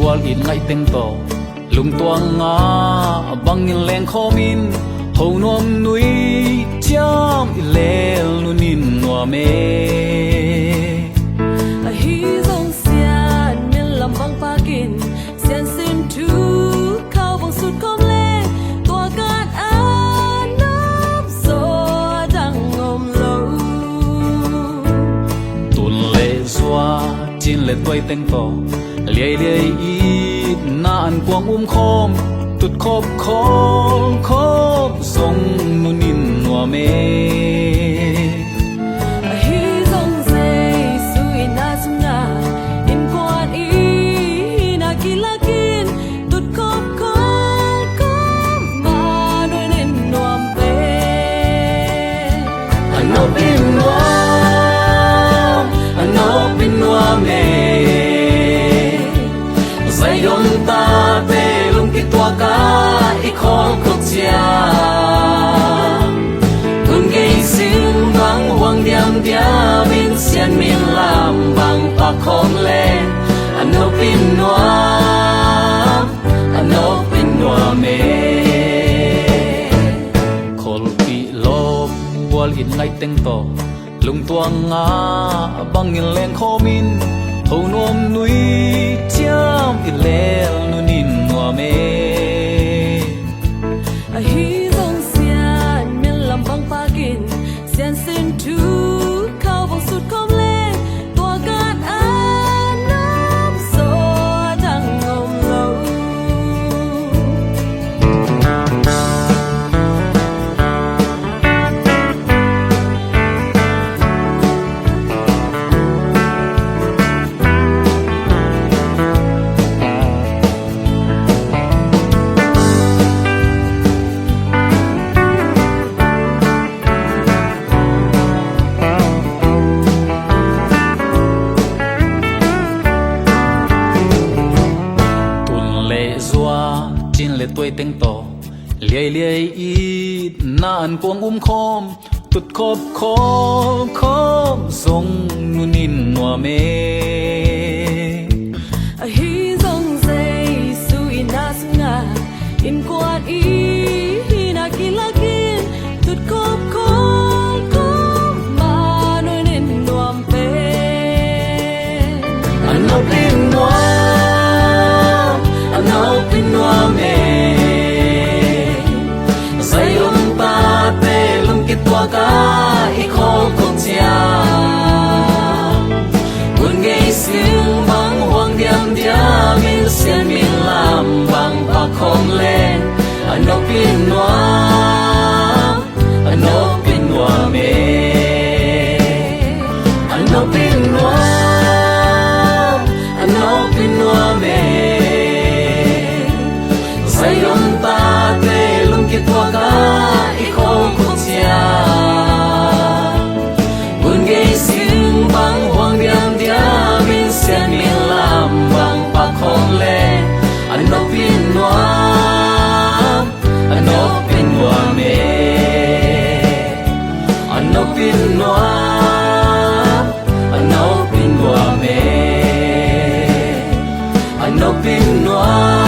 wal in ngai teng to lung tuang nga bang in leng khomin ho nom nui cham i lel nunin no me a hi zong xian min lam bang pakin xian sin tu khao bang sut kom le tua kan an nop so dang ngom lo tun le zua chin le toy teng to liai liai i na an quang khom tut khop khop song nunin no me a hi zong zai su in na sum na in quan i na kilakin tut khop ma noi nen nuam pe ano bin nuam me zai yom ta pe lung ki tua ka i khol khot chia kun gei sim bang wang diam dia min sian min lam bang pa khom le ano bin nuam me khol pi lop wal in ngai teng to lung tuang nga bang in leng khomin ho nom nui cham i lel nunin no me a hi zong xian min lam bang pakin xian sin tu khao bang sut kom le tua kan an nop so dang ngom lo le toy teng to liai liai i na an quang khom tut khop song nunin no me a hi zong zai su in na sum na in quan i na kilakin tut khop ma noi nen nuam pe ano bin nuam me zai yom ta pe lung ki tua ka i khol khot chia kun gei sim bang wang diam dia min sian min lam bang pa khom le ano bin nuam me ano bin nuam me zai yom ta te lung ki tua ka i khol khot chia kun gei sim bang wang diam dia min sian min lam bang pa khom le ano bin nuam me ano bin nuam me ano bin nuam